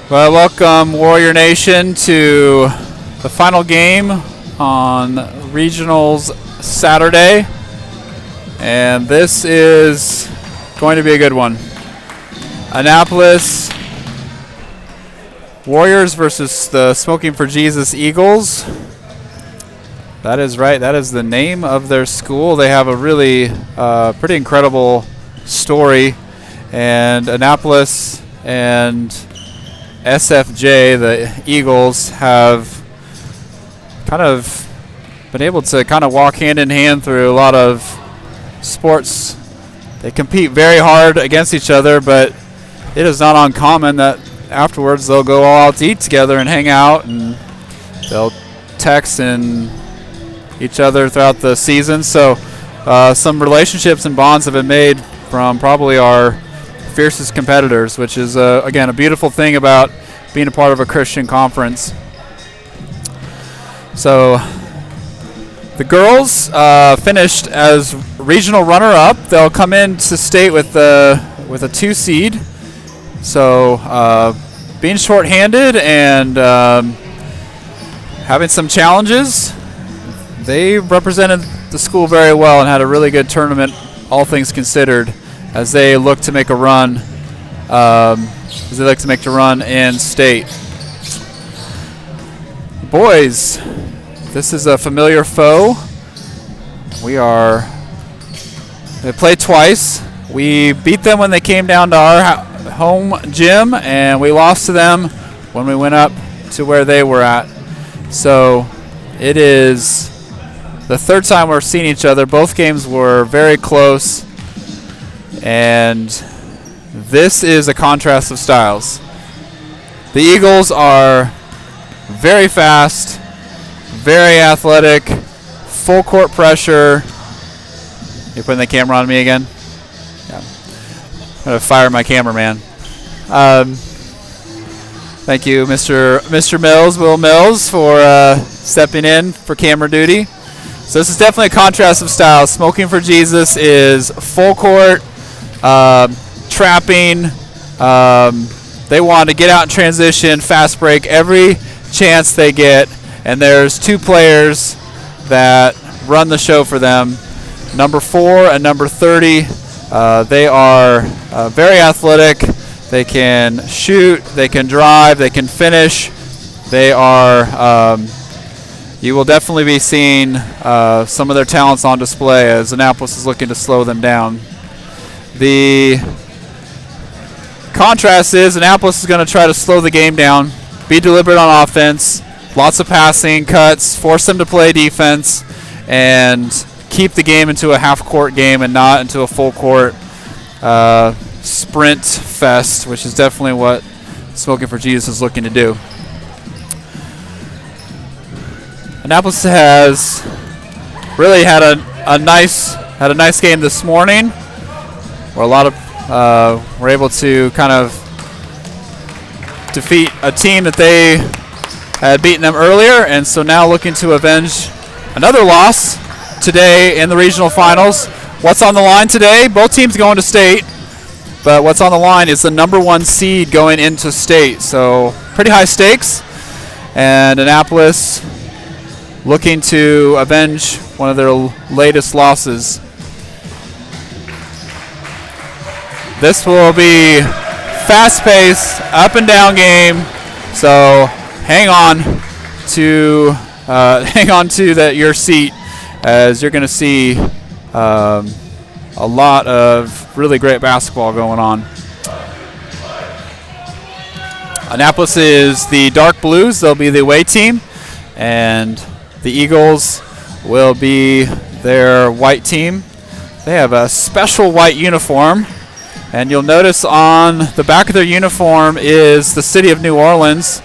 Well, welcome Warrior Nation to the final game on Regionals Saturday. And this is going to be a good one. Annapolis Warriors versus the Smoking for Jesus Eagles. That is right. That is the name of their school. They have a really pretty incredible story. And Annapolis and SFJ, the Eagles, have kind of been able to kind of walk hand in hand through a lot of sports. They compete very hard against each other, but it is not uncommon that afterwards they'll go all out to eat together and hang out, and they'll text and each other throughout the season. So some relationships and bonds have been made from probably our fiercest competitors, which is again a beautiful thing about being a part of a Christian conference. So the girls finished as regional runner-up. They'll come into state with a 2 seed. So being short-handed and having some challenges, they represented the school very well and had a really good tournament, all things considered, as they look to make a run. In state. Boys, this is a familiar foe. They played twice. We beat them when they came down to our home gym, and we lost to them when we went up to where they were at. So it is the third time we're seeing each other. Both games were very close, and this is a contrast of styles. The Eagles are very fast, very athletic, full court pressure. You're putting the camera on me again? Yeah. I'm going to fire my cameraman. Thank you, Mr. Mills, Will Mills, for stepping in for camera duty. So this is definitely a contrast of styles. Smoking for Jesus is full court, trapping. They want to get out in transition, fast break every chance they get, and there's 2 players that run the show for them, number 4 and number 30. They are very athletic. They can shoot, they can drive, they can finish. They are you will definitely be seeing some of their talents on display as Annapolis is looking to slow them down. The contrast is Annapolis is going to try to slow the game down, be deliberate on offense, lots of passing, cuts, force them to play defense, and keep the game into a half-court game and not into a full-court sprint fest, which is definitely what Smoking for Jesus is looking to do. Annapolis has really had a nice game this morning, where a lot of were able to kind of defeat a team that they had beaten them earlier, and so now looking to avenge another loss today in the regional finals. What's on the line today? Both teams going to state, but what's on the line is the number 1 seed going into state. So pretty high stakes, and Annapolis looking to avenge one of their latest losses. This will be fast-paced, up-and-down game. So hang on to your seat, as you're going to see a lot of really great basketball going on. Annapolis is the dark blues. They'll be the away team, and the Eagles will be their white team. They have a special white uniform. And you'll notice on the back of their uniform is the city of New Orleans.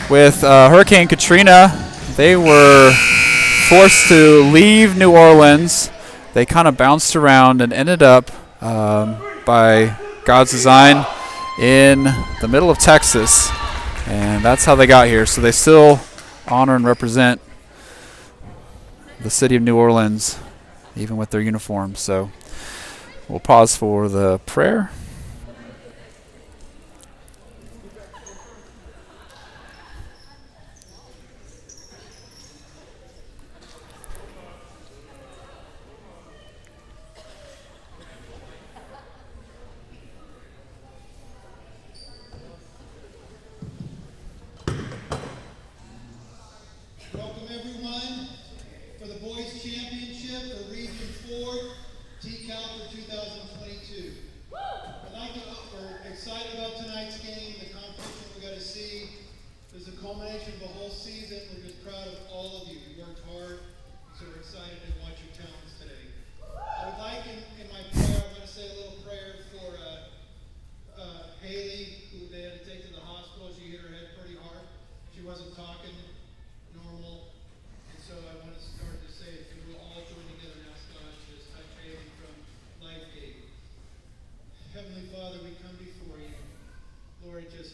With Hurricane Katrina, they were forced to leave New Orleans. They kind of bounced around and ended up, by God's design, in the middle of Texas. And that's how they got here. So they still honor and represent the city of New Orleans, even with their uniforms. So we'll pause for the prayer. It's a culmination of a whole season. We're just proud of all of you. You worked hard, so we're excited to watch your talents today. I would like in my prayer, I'm going to say a little prayer for Haley, who they had to take to the hospital. She hit her head pretty hard. She wasn't talking normal. And so I want to start to say, if we'll all join together and ask God to just touch Haley from LifeGate. Heavenly Father, we come before you. Lord, just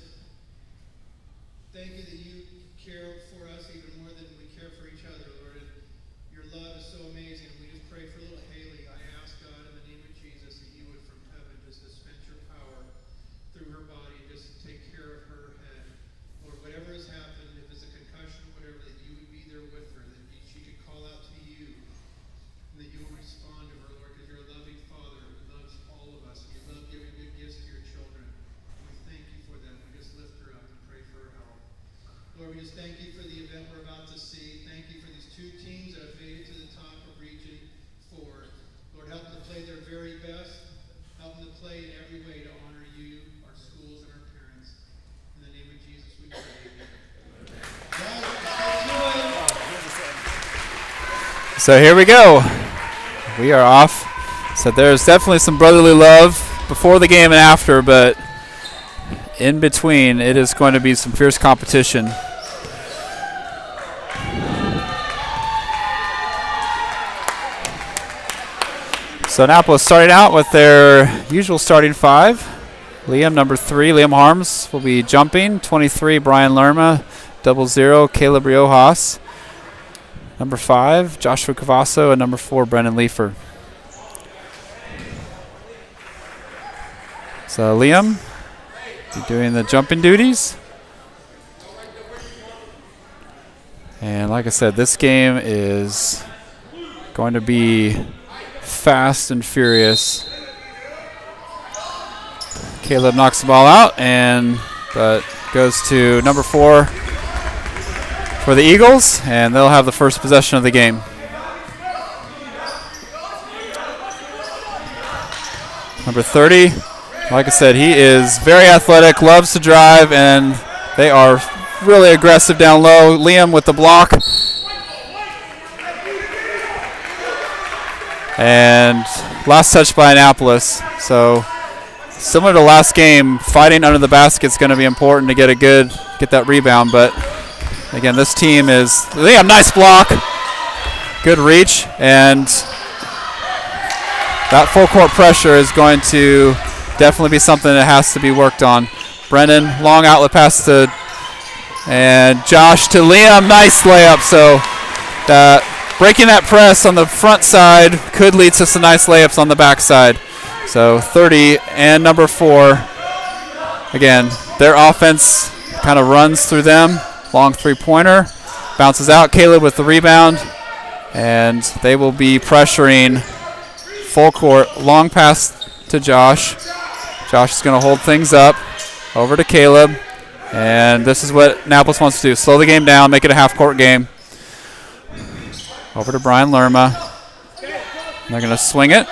thank you that you care for us even more than we care for each other, Lord. And your love is so amazing. We just pray for little Haley. I ask God in the name of Jesus that you would from heaven just dispense your power through her body, just take care of her head. Lord, whatever has happened, if it's a concussion or whatever, that you would be there with her, that she could call out to you, and that you will respond to her, Lord, because you're a loving Father who loves all of us. And you love giving good gifts to your children. And we thank you for that. We just lift her up and pray for her health. Lord, we just thank you for the event we're about to see. Thank you for these two teams that have made it to the top of Region 4. Lord, help them to play their very best. Help them to play in every way to honor you, our schools, and our parents. In the name of Jesus, we pray. So here we go. We are off. So there's definitely some brotherly love before the game and after, but in between, it is going to be some fierce competition. So Annapolis starting out with their usual starting five. Liam, number 3, Liam Harms will be jumping. 23, Brian Lerma. 00, Caleb Riojas. Number 5, Joshua Cavasso. And number 4, Brendan Leifer. So Liam be doing the jumping duties. And like I said, this game is going to be fast and furious. Caleb knocks the ball out, but goes to number 4 for the Eagles, and they'll have the first possession of the game. Number 30, like I said, he is very athletic, loves to drive, and they are really aggressive down low. Liam with the block. And last touch by Annapolis. So similar to last game, fighting under the basket is going to be important to get that rebound. But again, this team is Liam, nice block, good reach, and that full court pressure is going to definitely be something that has to be worked on. Brennan, long outlet pass and Josh to Liam, nice layup. So breaking that press on the front side could lead to some nice layups on the back side. So 30 and number 4. Again, their offense kind of runs through them. Long three-pointer. Bounces out. Caleb with the rebound. And they will be pressuring full court. Long pass to Josh. Josh is going to hold things up. Over to Caleb. And this is what Annapolis wants to do. Slow the game down. Make it a half-court game. Over to Brian Lerma. They're going to swing it.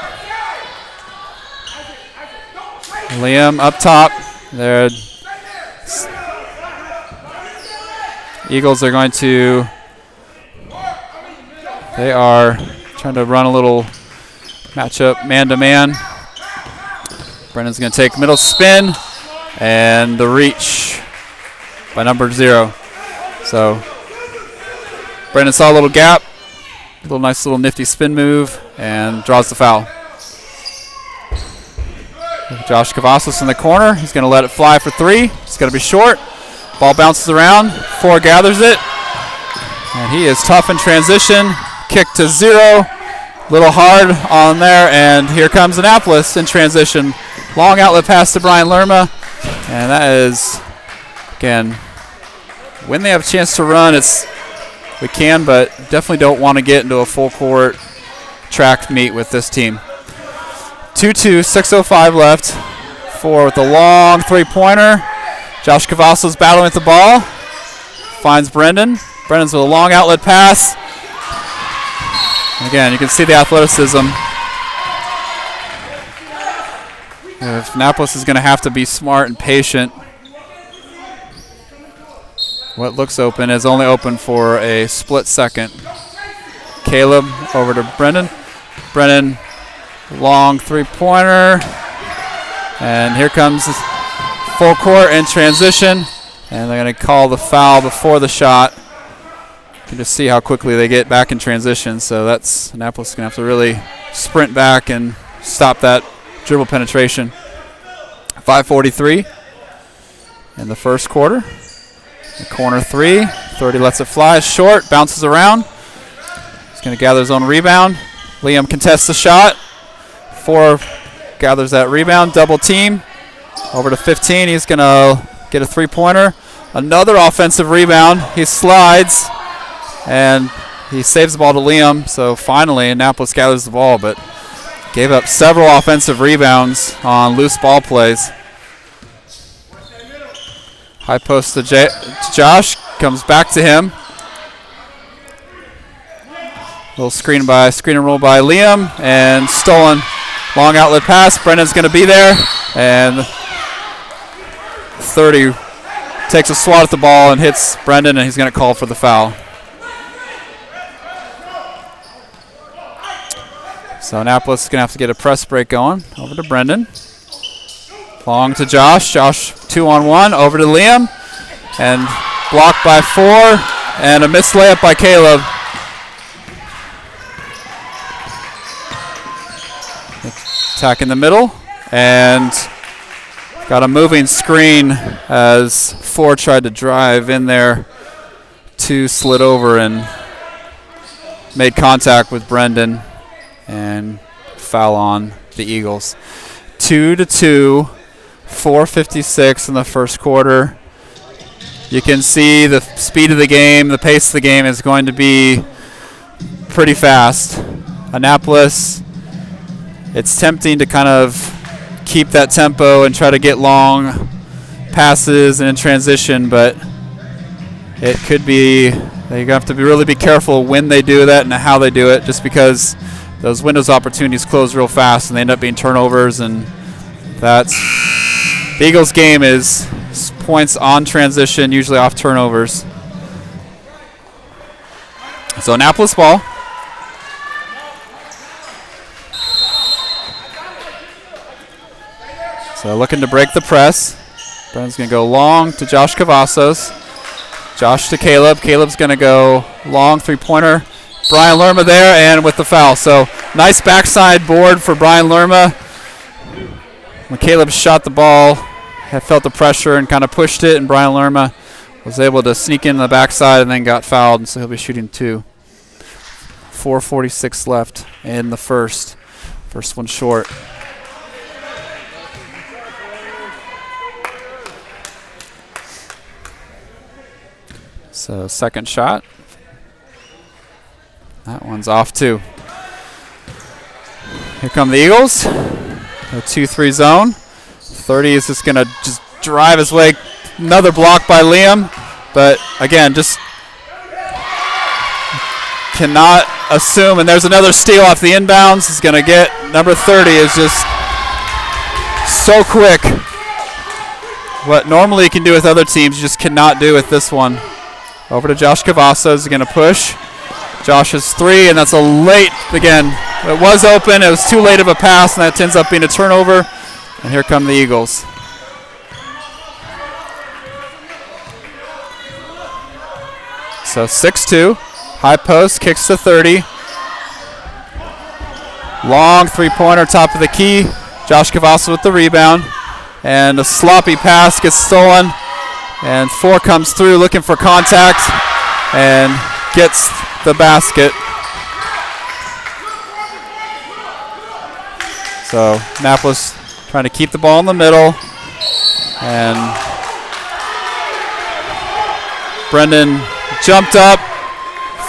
Liam up top. There. Eagles are going to. They are trying to run a little matchup man-to-man. Brendan's going to take middle spin. And the reach by number 0. So Brendan saw a little gap. Nice little nifty spin move, and draws the foul. Josh Cavazos in the corner. He's going to let it fly for 3. It's going to be short. Ball bounces around. 4 gathers it. And he is tough in transition. Kick to 0. Little hard on there, and here comes Annapolis in transition. Long outlet pass to Brian Lerma. And that is, again, when they have a chance to run, we can, but definitely don't want to get into a full court track meet with this team. 2-2, 6:05 left. 4 with a long three-pointer. Josh Cavazos battling with the ball. Finds Brendan. Brendan's with a long outlet pass. Again, you can see the athleticism. If Annapolis is going to have to be smart and patient. what looks open is only open for a split second. Caleb over to Brendan. Brendan, long three-pointer. And here comes full court in transition. And they're going to call the foul before the shot. You can just see how quickly they get back in transition. So that's Annapolis going to have to really sprint back and stop that dribble penetration. 5:43 in the first quarter. The corner three. 30 lets it fly. Short. Bounces around. He's going to gather his own rebound. Liam contests the shot. 4 gathers that rebound. Double team. Over to 15. He's going to get a three-pointer. Another offensive rebound. He slides. And he saves the ball to Liam. So finally, Annapolis gathers the ball, but gave up several offensive rebounds on loose ball plays. High post to Josh. Comes back to him. Little screen and roll by Liam. And stolen. Long outlet pass. Brendan's going to be there. And 30 takes a swat at the ball and hits Brendan, and he's going to call for the foul. So Annapolis is going to have to get a press break going. Over to Brendan. Long to Josh. Josh 2-on-1. Over to Liam. And blocked by 4. And a missed layup by Caleb. Attack in the middle. And got a moving screen as 4 tried to drive in there. 2 slid over and made contact with Brendan. And foul on the Eagles. 2-2, 4:56 in the first quarter. You can see the speed of the game, the pace of the game is going to be pretty fast. Annapolis, it's tempting to kind of keep that tempo and try to get long passes and in transition, but it could be, you have to really be careful when they do that and how they do it, just because those windows opportunities close real fast and they end up being turnovers, and that's the Eagles' game is points on transition, usually off turnovers. So Annapolis ball. So looking to break the press. Brendan's going to go long to Josh Cavazos. Josh to Caleb. Caleb's going to go long three-pointer. Brian Lerma there, and with the foul. So nice backside board for Brian Lerma. When Caleb shot the ball, had felt the pressure and kind of pushed it, and Brian Lerma was able to sneak in the backside and then got fouled, and so he'll be shooting 2. 4:46 left in the first. First one short. So second shot. That one's off too. Here come the Eagles. A 2-3 zone. 30 is just going to just drive his way. Another block by Liam. But again, just cannot assume. And there's another steal off the inbounds. He's going to get number 30 is just so quick. What normally he can do with other teams, you just cannot do with this one. Over to Josh Cavazos. He's going to push. Josh's 3, and that's a late, again, it was open. It was too late of a pass, and that ends up being a turnover. And here come the Eagles. So 6-2. High post, kicks to 30. Long three-pointer, top of the key. Josh Cavazos with the rebound. And a sloppy pass gets stolen. And 4 comes through looking for contact and gets the basket. So Annapolis trying to keep the ball in the middle. And Brendan jumped up.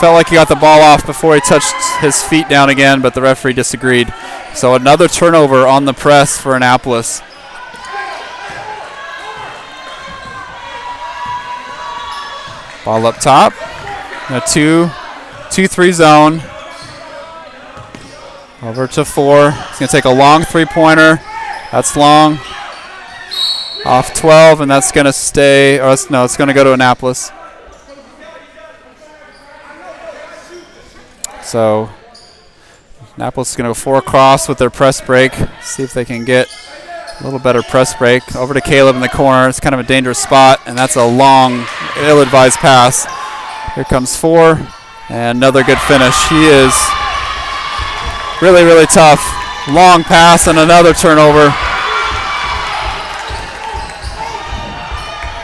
Felt like he got the ball off before he touched his feet down again, but the referee disagreed. So another turnover on the press for Annapolis. Ball up top. A 2-3 zone. Over to 4. He's going to take a long three-pointer. That's long. Off 12, and that's going to stay. Or no, it's going to go to Annapolis. So Annapolis is going to go 4 across with their press break. See if they can get a little better press break. Over to Caleb in the corner. It's kind of a dangerous spot, and that's a long, ill-advised pass. Here comes 4, and another good finish. He is really, really tough. Long pass and another turnover.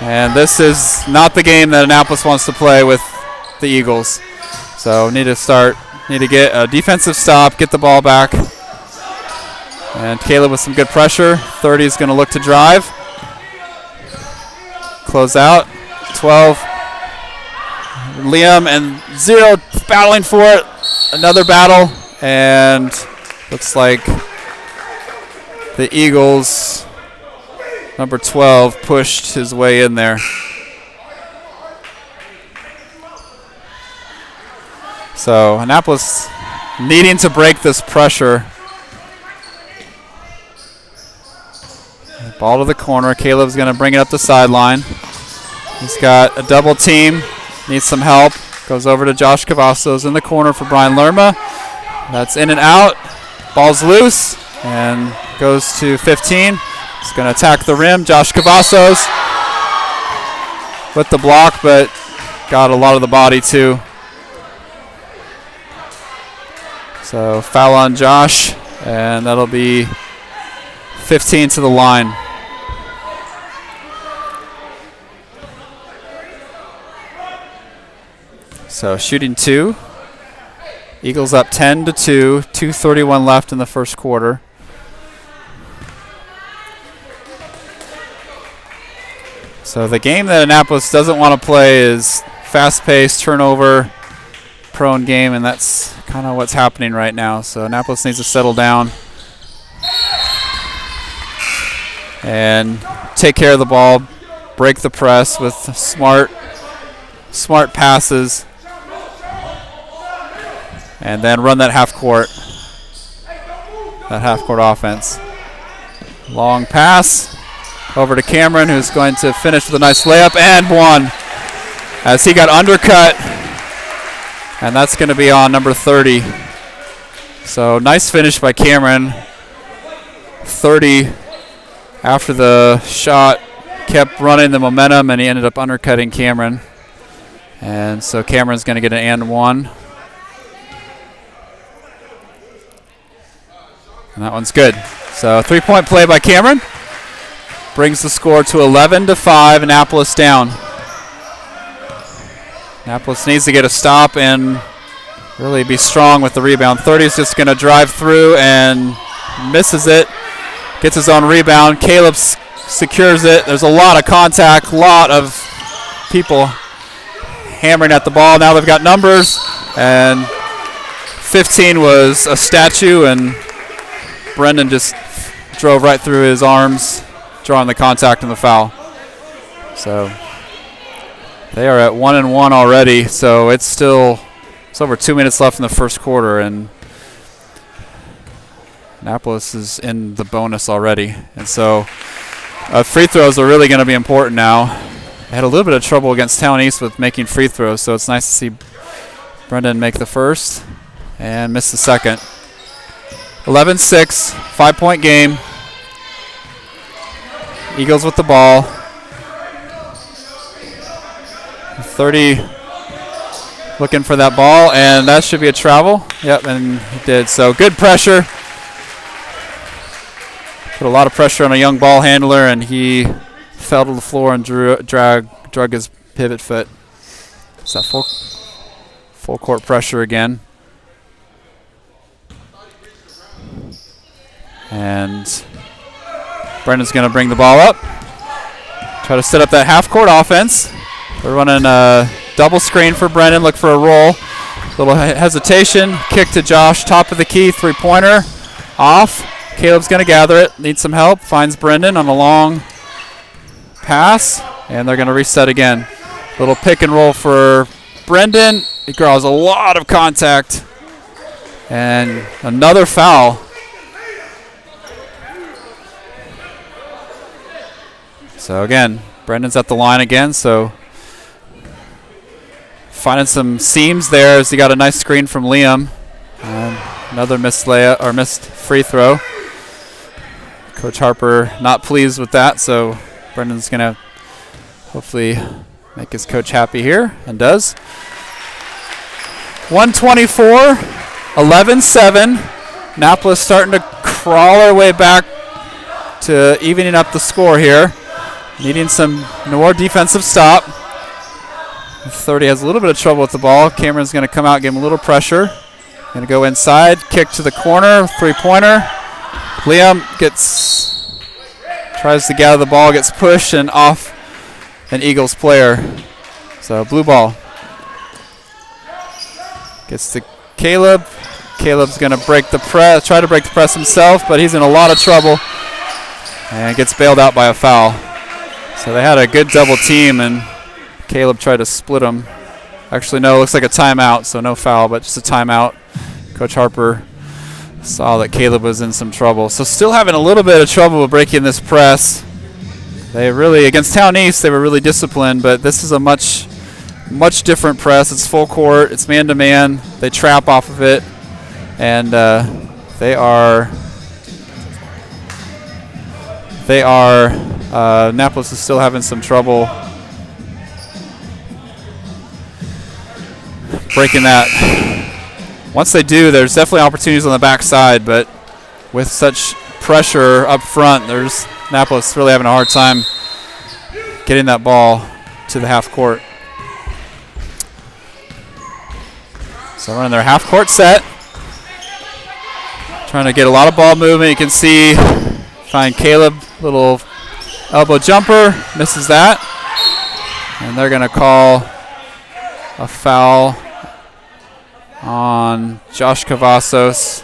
And this is not the game that Annapolis wants to play with the Eagles. So need to get a defensive stop, get the ball back. And Caleb with some good pressure. 30 is going to look to drive. Close out. 12. Liam and 0 battling for it. Another battle. And looks like the Eagles, number 12, pushed his way in there. So Annapolis needing to break this pressure. Ball to the corner. Caleb's going to bring it up the sideline. He's got a double team. Needs some help. Goes over to Josh Cavazos in the corner for Brian Lerma. That's in and out. Ball's loose and goes to 15. He's going to attack the rim. Josh Cavazos with the block, but got a lot of the body too. So foul on Josh, and that'll be 15 to the line. So shooting 2. Eagles up 10-2. 2:31 left in the first quarter. So the game that Annapolis doesn't want to play is fast-paced, turnover-prone game, and that's kind of what's happening right now. So Annapolis needs to settle down and take care of the ball, break the press with smart passes, and then run that half-court offense. Long pass over to Cameron, who's going to finish with a nice layup and one as he got undercut, and that's going to be on number 30. So nice finish by Cameron. 30 after the shot kept running the momentum, and he ended up undercutting Cameron. And so Cameron's going to get an and one. And that one's good. So 3-point play by Cameron brings the score to 11-5. Annapolis down. Annapolis needs to get a stop and really be strong with the rebound. 30 is just going to drive through and misses it. Gets his own rebound. Caleb secures it. There's a lot of contact, lot of people hammering at the ball. Now they've got numbers, and 15 was a statue, and Brendan just drove right through his arms, drawing the contact and the foul. So they are at 1-1 already. So it's over 2 minutes left in the first quarter, and Annapolis is in the bonus already. And so free throws are really going to be important now. They had a little bit of trouble against Town East with making free throws, so it's nice to see Brendan make the first and miss the second. 11-6, 5-point game. Eagles with the ball. 30 looking for that ball, and that should be a travel. Yep, and he did. So good pressure. Put a lot of pressure on a young ball handler, and he fell to the floor and drug his pivot foot. It's that full court pressure again. And Brendan's going to bring the ball up. Try to set up that half-court offense. They're running a double screen for Brendan. Look for a roll. Little hesitation. Kick to Josh. Top of the key. Three-pointer. Off. Caleb's going to gather it. Needs some help. Finds Brendan on a long pass. And they're going to reset again. Little pick and roll for Brendan. He draws a lot of contact. And another foul. So again, Brendan's at the line again, so finding some seams there as he got a nice screen from Liam. Another missed layup or missed free throw. Coach Harper not pleased with that, so Brendan's going to hopefully make his coach happy here, and does. 124, 11-7. Annapolis starting to crawl our way back to evening up the score here. Needing some more defensive stop. 30 has a little bit of trouble with the ball. Cameron's going to come out, give him a little pressure. Going to go inside, kick to the corner, three-pointer. Liam tries to gather the ball, gets pushed and off an Eagles player. So blue ball. Gets to Caleb. Caleb's going to break the press, try to break the press himself, but he's in a lot of trouble and gets bailed out by a foul. So they had a good double team, and Caleb tried to split them. Actually, no, it looks like a timeout, so no foul, but just a timeout. Coach Harper saw that Caleb was in some trouble. So still having a little bit of trouble with breaking this press. They really, against Town East, they were really disciplined, but this is a much different press. It's full court, it's man-to-man. They trap off of it, and Annapolis is still having some trouble breaking that. Once they do, there's definitely opportunities on the backside, but with such pressure up front, there's Annapolis really having a hard time getting that ball to the half court. So running their half court set. Trying to get a lot of ball movement. You can see, find Caleb, little elbow jumper, misses that. And they're going to call a foul on Josh Cavazos.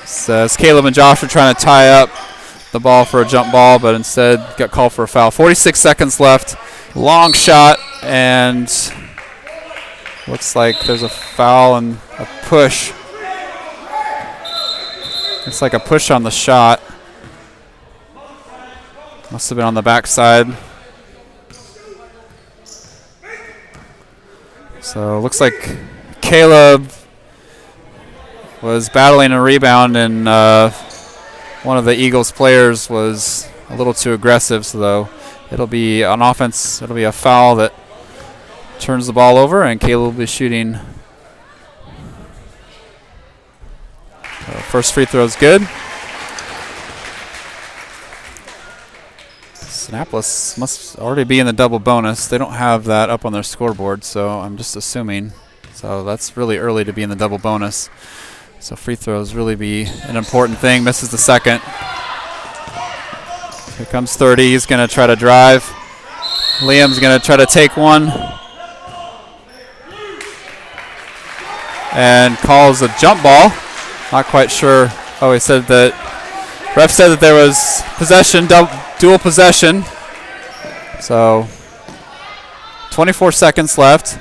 Says Caleb and Josh are trying to tie up the ball for a jump ball, but instead got called for a foul. 46 seconds left. Long shot, and looks like there's a foul and a push. Looks like a push on the shot. Must have been on the backside. So looks like Caleb was battling a rebound, and one of the Eagles players was a little too aggressive. So it'll be on offense. It'll be a foul that turns the ball over, and Caleb will be shooting. First free throw is good. Annapolis must already be in the double bonus. They don't have that up on their scoreboard, so I'm just assuming. So that's really early to be in the double bonus. So free throws really be an important thing. Misses the second. Here comes 30. He's going to try to drive. Liam's going to try to take one. And calls a jump ball. Not quite sure. Oh, he said that. Ref said that there was possession, dual possession. So 24 seconds left.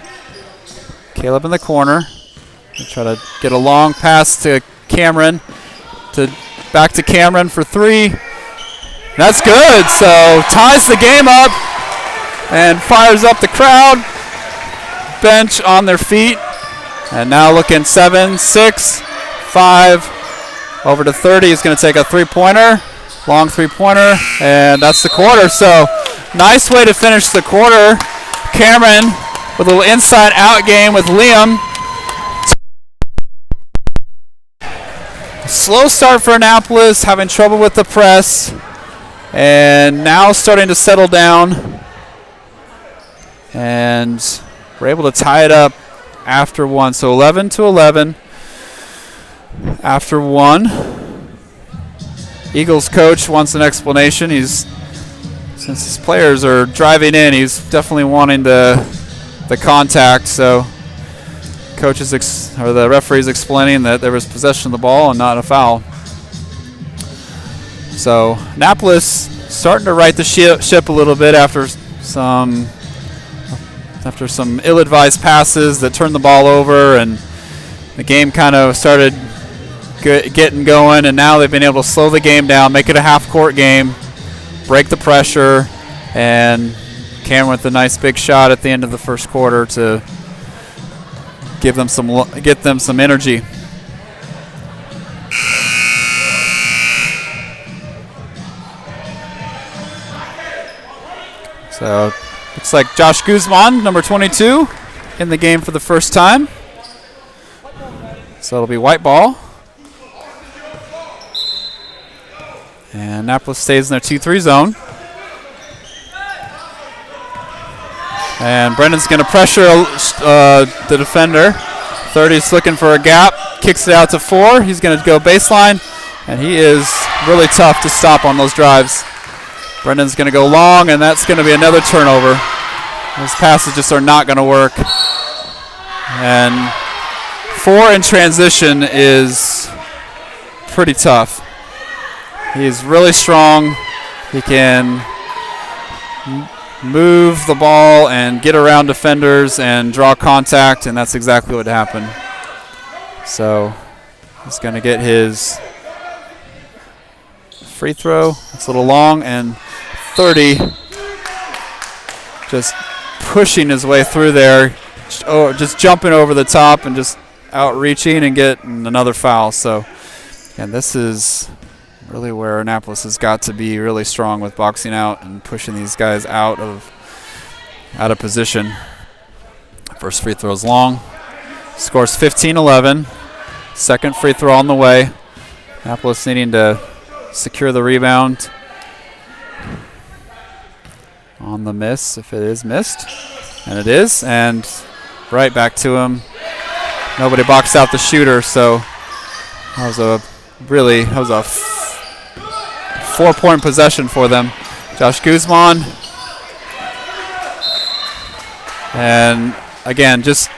Caleb in the corner. He'll try to get a long pass to Cameron. Back to Cameron for three. That's good. So ties the game up and fires up the crowd. Bench on their feet. And now looking 7, 6, 5. Over to 30. He's going to take a three-pointer. Long three-pointer. And that's the quarter. So nice way to finish the quarter. Cameron with a little inside-out game with Liam. Slow start for Annapolis. Having trouble with the press. And now starting to settle down. And we're able to tie it up after one. So 11-11. After one, Eagles coach wants an explanation. Since his players are driving in, he's definitely wanting the contact. So the referee's explaining that there was possession of the ball and not a foul. So Annapolis starting to right the ship a little bit after some ill-advised passes that turned the ball over, and the game kind of started getting going, and now they've been able to slow the game down, make it a half-court game, break the pressure, and Cameron with a nice big shot at the end of the first quarter to get them some energy. So looks like Josh Guzman, number 22, in the game for the first time. So it'll be white ball. And Annapolis stays in their 2-3 zone. And Brendan's going to pressure the defender. 30's looking for a gap. Kicks it out to 4. He's going to go baseline. And he is really tough to stop on those drives. Brendan's going to go long, and that's going to be another turnover. Those passes just are not going to work. And 4 in transition is pretty tough. He's really strong. He can move the ball and get around defenders and draw contact, and that's exactly what happened. So he's going to get his free throw. It's a little long, and 30 just pushing his way through there, just jumping over the top and just outreaching and getting another foul. So, and this is really where Annapolis has got to be really strong with boxing out and pushing these guys out of position. First free throw is long. Scores 15-11. Second free throw on the way. Annapolis needing to secure the rebound on the miss, if it is missed. And it is, and right back to him. Nobody boxed out the shooter, so that was a 4-point possession for them. Josh Guzman. And again, just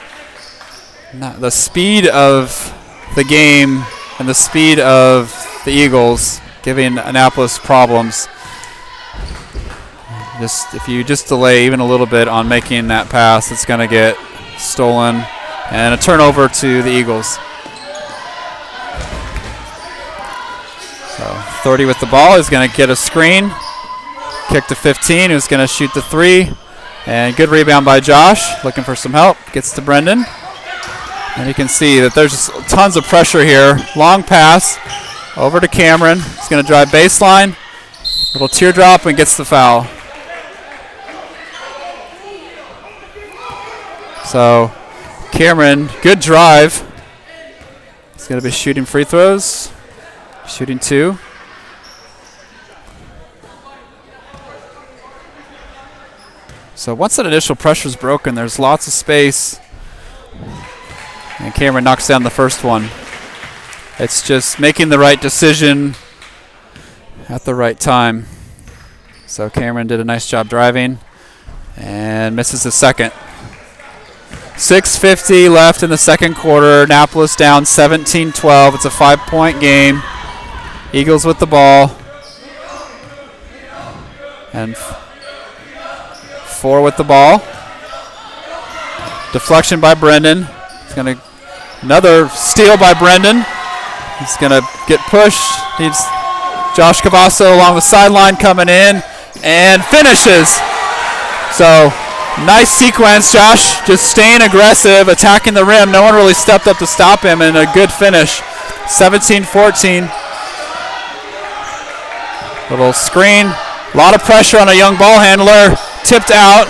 the speed of the game and the speed of the Eagles giving Annapolis problems. If you just delay even a little bit on making that pass, it's going to get stolen. And a turnover to the Eagles. So 30 with the ball is going to get a screen. Kick to 15, who's going to shoot the 3. And good rebound by Josh, looking for some help. Gets to Brendan. And you can see that there's just tons of pressure here. Long pass over to Cameron. He's going to drive baseline. Little teardrop and gets the foul. So Cameron, good drive. He's going to be shooting free throws. Shooting 2. So once that initial pressure is broken, there's lots of space. And Cameron knocks down the first one. It's just making the right decision at the right time. So Cameron did a nice job driving and misses the second. 6:50 left in the second quarter. Annapolis down 17-12. It's a 5-point game. Eagles with the ball. And 4 with the ball. Deflection by Brendan. Another steal by Brendan. He's going to get pushed. Needs Josh Cavasso along the sideline coming in and finishes. So nice sequence. Josh just staying aggressive, attacking the rim. No one really stepped up to stop him, and a good finish. 17-14. Little screen. A lot of pressure on a young ball handler. Tipped out.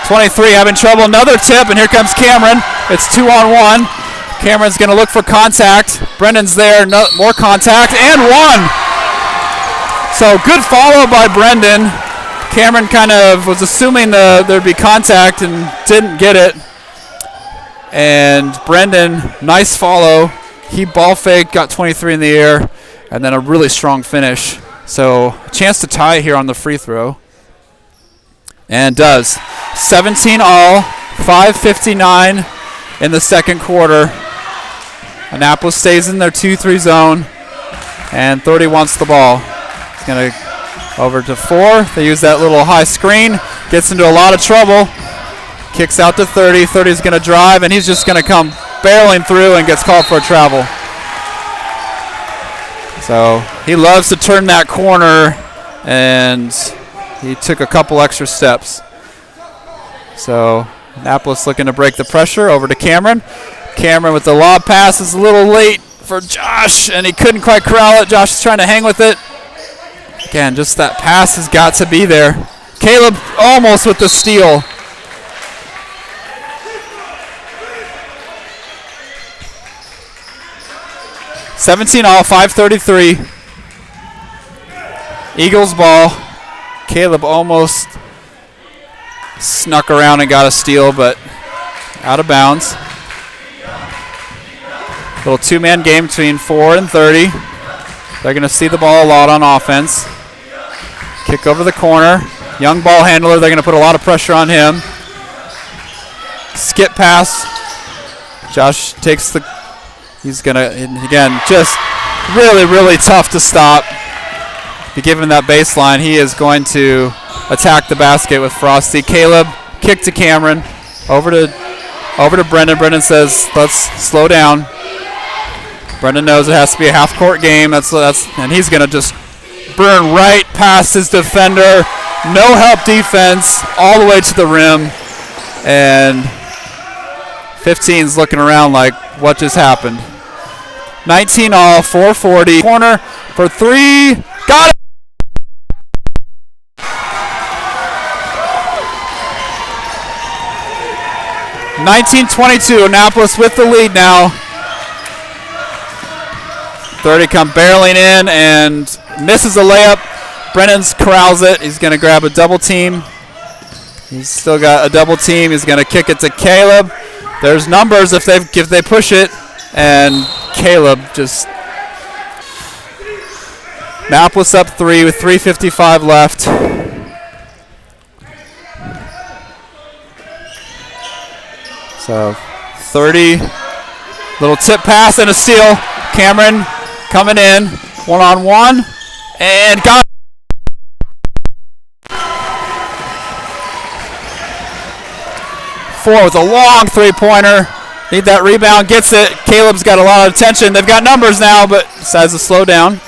23 having trouble. Another tip, and here comes Cameron. It's 2-on-1. Cameron's going to look for contact. Brendan's there. No, more contact, and 1. So good follow by Brendan. Cameron kind of was assuming there'd be contact and didn't get it. And Brendan, nice follow. He ball faked, got 23 in the air, and then a really strong finish. So a chance to tie here on the free throw. And does. 17 all, 5:59 in the second quarter. Annapolis stays in their 2-3 zone, and 30 wants the ball. He's going to over to 4. They use that little high screen. Gets into a lot of trouble. Kicks out to 30. 30 is going to drive, and he's just going to come barreling through and gets called for a travel. So he loves to turn that corner, and he took a couple extra steps. So Annapolis looking to break the pressure. Over to Cameron. Cameron with the lob pass is a little late for Josh, and he couldn't quite corral it. Josh is trying to hang with it. Again, just that pass has got to be there. Caleb almost with the steal. (17-all), 5:33. Eagles ball. Caleb almost snuck around and got a steal, but out of bounds. Little two-man game between 4 and 30. They're going to see the ball a lot on offense. Kick over the corner. Young ball handler. They're going to put a lot of pressure on him. Skip pass. Josh takes the... He's going to, again, just really, really tough to stop. If you give him that baseline, he is going to attack the basket with Frosty. Caleb, kick to Cameron. Over to Brendan. Brendan says, let's slow down. Brendan knows it has to be a half-court game. And he's going to just burn right past his defender. No help defense all the way to the rim. And 15's looking around like, what just happened? 19-all, 4:40. Corner for three. Got it! (19-22). Annapolis with the lead now. 30 come barreling in and misses a layup. Brennan's corrals it. He's going to grab a double team. He's still got a double team. He's going to kick it to Caleb. There's numbers if they push it, and Caleb just... Annapolis up 3 with 3:55 left. So 30, little tip pass and a steal. Cameron coming in, one-on-one, and got it. Four with a long three-pointer. Need that rebound, gets it. Caleb's got a lot of attention. They've got numbers now, but decides to slow down.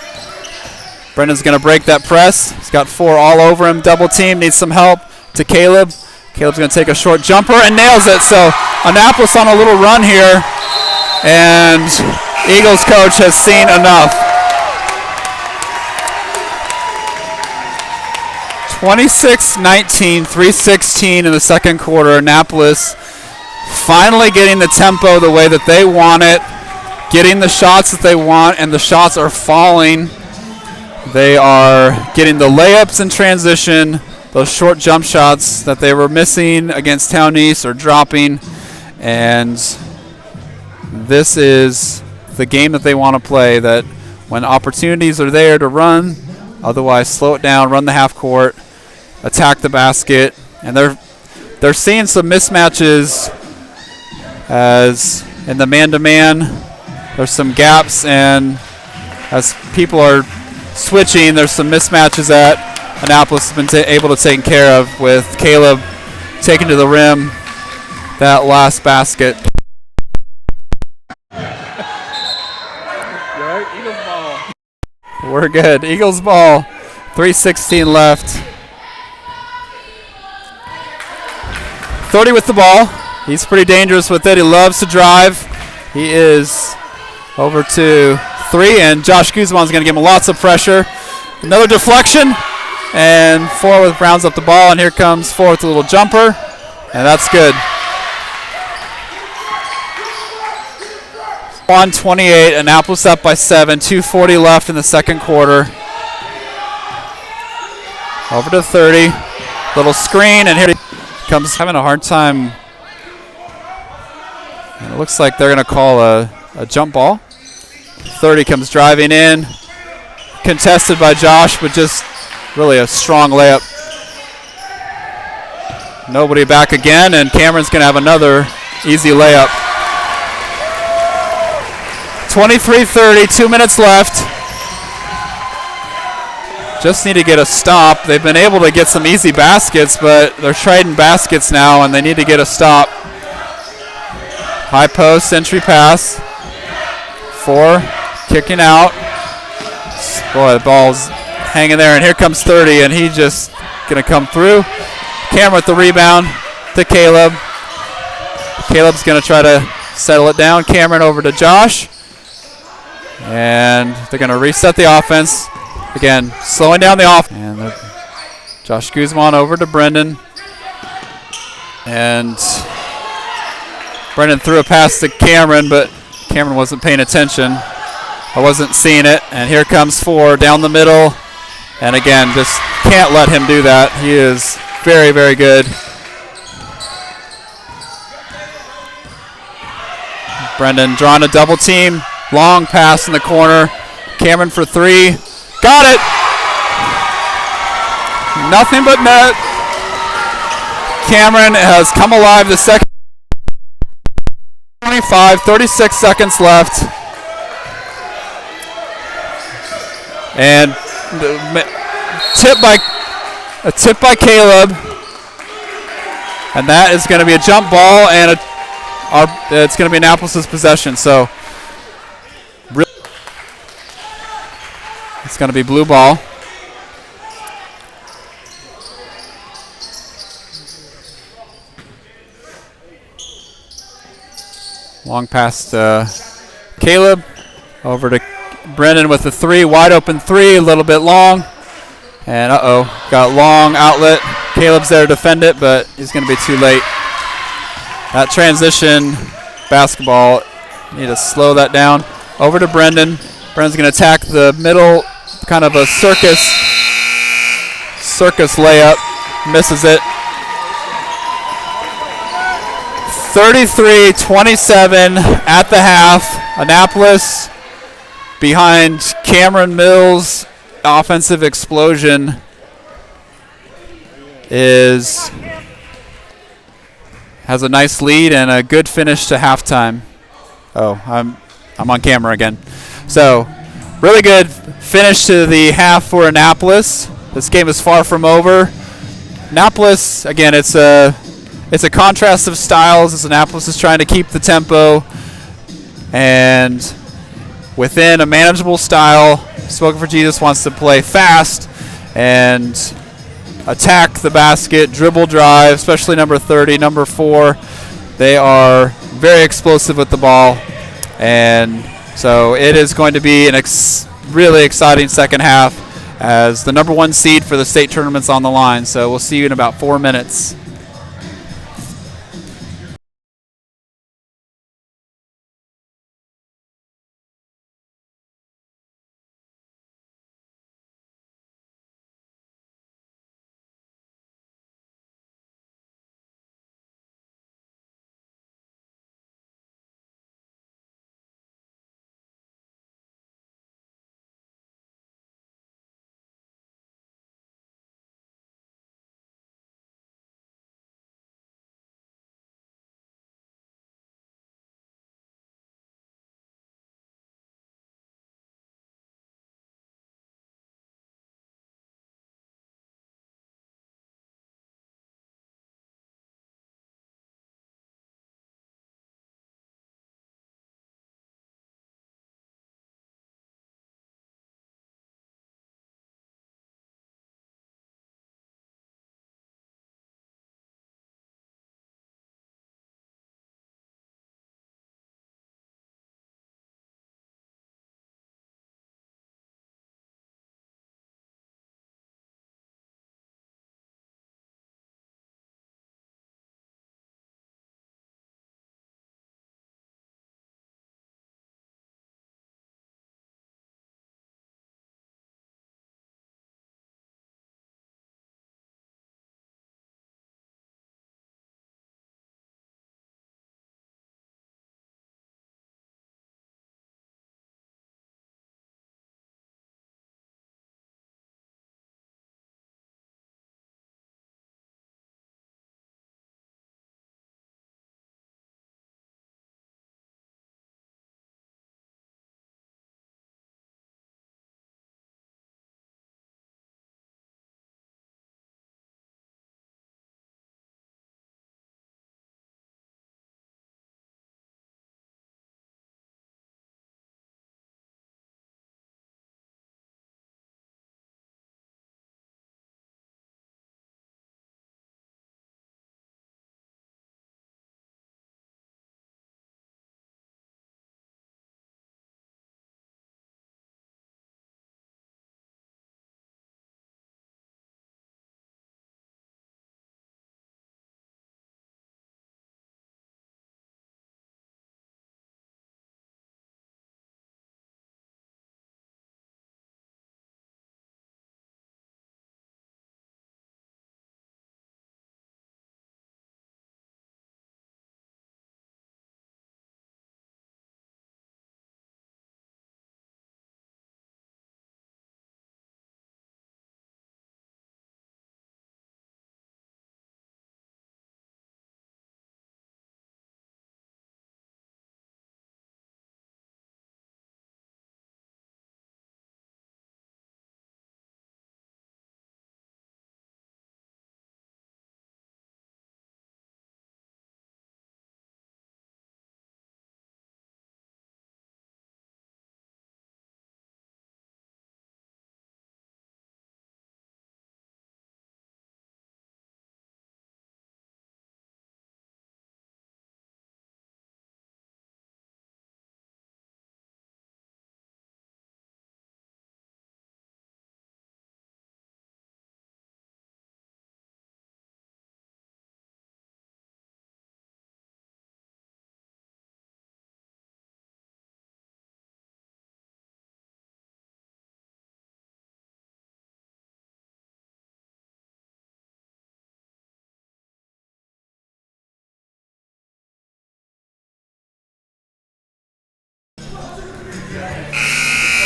Brendan's going to break that press. He's got 4 all over him. Double team, needs some help to Caleb. Caleb's going to take a short jumper and nails it. So Annapolis on a little run here, and Eagles coach has seen enough. 26-19, 3:16 in the second quarter. Annapolis finally getting the tempo the way that they want it, getting the shots that they want, and the shots are falling. They are getting the layups in transition. Those short jump shots that they were missing against Town East are dropping, and this is the game that they want to play, that when opportunities are there to run, otherwise slow it down, run the half court, attack the basket, and they're seeing some mismatches as in the man-to-man. There's some gaps, and as people are switching, there's some mismatches that Annapolis has been able to take care of, with Caleb taking to the rim that last basket. Eagles ball. We're good. Eagles ball. 3:16 left. 30 with the ball. He's pretty dangerous with it. He loves to drive. He is over to 3, and Josh Guzman's going to give him lots of pressure. Another deflection, and 4 rounds up the ball, and here comes 4 with a little jumper, and that's good. 1:28, Annapolis up by 7, 2:40 left in the second quarter. Over to 30, little screen, and here he comes, having a hard time. And it looks like they're going to call a jump ball. 30 comes driving in, contested by Josh, but just really a strong layup. Nobody back again, and Cameron's going to have another easy layup. 23-30, 2 minutes left. Just need to get a stop. They've been able to get some easy baskets, but they're trading baskets now, and they need to get a stop. High post, entry pass. 4, kicking out. Boy, the ball's hanging there, and here comes 30, and he just going to come through. Cameron with the rebound. to Caleb. Caleb's going to try to settle it down. Cameron over to Josh. And they're going to reset the offense. Again, slowing down the offense. And Josh Guzman over to Brendan. And Brendan threw a pass to Cameron, but Cameron wasn't paying attention. I wasn't seeing it. And here comes 4 down the middle. And again, just can't let him do that. He is very, very good. Brendan drawing a double team. Long pass in the corner. Cameron for 3. Got it! Nothing but net. Cameron has come alive the second. 25, 36 seconds left. And a tip by Caleb. And that is going to be a jump ball, and it's going to be Annapolis' possession. So it's going to be blue ball. Long pass to Caleb. Over to Brendan with the 3. Wide open 3. A little bit long. And got long outlet. Caleb's there to defend it, but he's going to be too late. That transition basketball, need to slow that down. Over to Brendan. Brendan's going to attack the middle, kind of a circus layup. Misses it. 33-27 at the half. Annapolis behind Cameron Mills. Offensive explosion has a nice lead and a good finish to halftime. Oh, I'm on camera again. So, really good finish to the half for Annapolis. This game is far from over. Annapolis, again, it's a contrast of styles as Annapolis is trying to keep the tempo and within a manageable style. Smoking for Jesus wants to play fast and attack the basket, dribble drive, especially number 30, number 4. They are very explosive with the ball. And so it is going to be an really exciting second half as the number 1 seed for the state tournament's on the line. So we'll see you in about 4 minutes.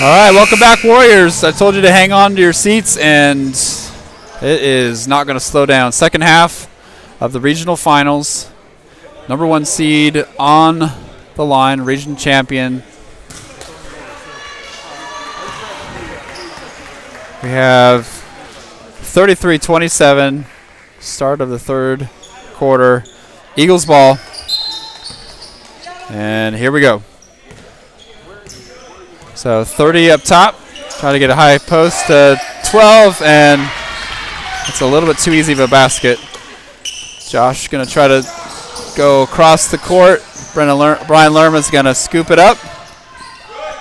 All right, welcome back, Warriors. I told you to hang on to your seats, and it is not going to slow down. Second half of the regional finals. Number 1 seed on the line, region champion. We have 33-27, start of the third quarter. Eagles ball. And here we go. So 30 up top, trying to get a high post to 12, and it's a little bit too easy of a basket. Josh going to try to go across the court. Brian Lerman's going to scoop it up.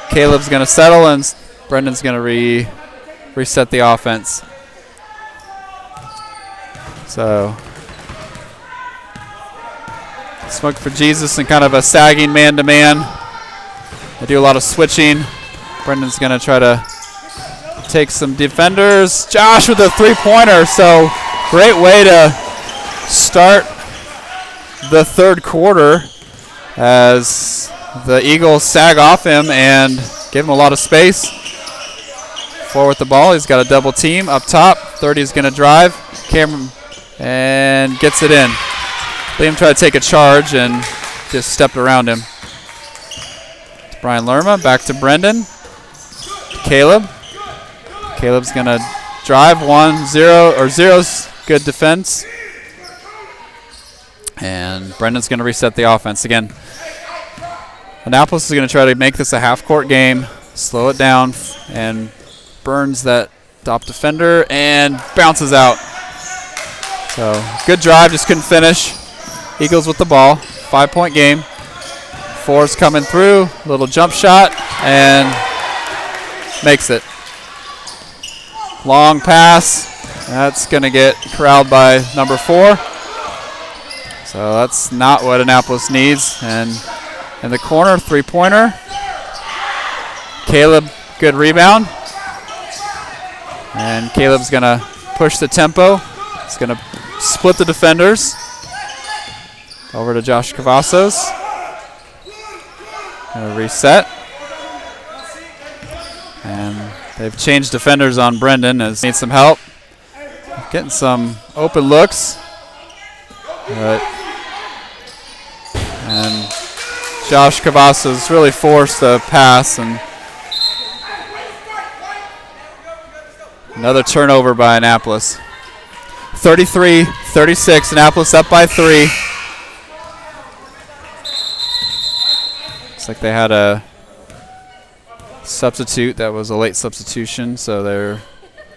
Caleb's going to settle, and Brendan's going to reset the offense. So Smoke for Jesus and kind of a sagging man-to-man. They do a lot of switching. Brendan's going to try to take some defenders. Josh with a three-pointer. So great way to start the third quarter as the Eagles sag off him and give him a lot of space. Forward with the ball. He's got a double team up top. 30 is going to drive. Cameron and gets it in. Liam tried to take a charge and just stepped around him. Brian Lerma back to Brendan. Caleb. Caleb's going to drive 1-0 or 0's good defense. And Brendan's going to reset the offense again. Annapolis is going to try to make this a half-court game, slow it down, and burns that top defender and bounces out. So good drive, just couldn't finish. Eagles with the ball, 5-point game. 4's coming through, little jump shot, and makes it. Long pass, that's going to get corralled by number 4. So that's not what Annapolis needs. And in the corner, three-pointer. Caleb, good rebound. And Caleb's going to push the tempo. He's going to split the defenders. Over to Josh Cavazos. Gonna reset. And they've changed defenders on Brendan as needs some help. Getting some open looks. And Josh Cavazos really forced the pass, and another turnover by Annapolis. 33-36, Annapolis up by 3. Looks like they had a substitute that was a late substitution, so their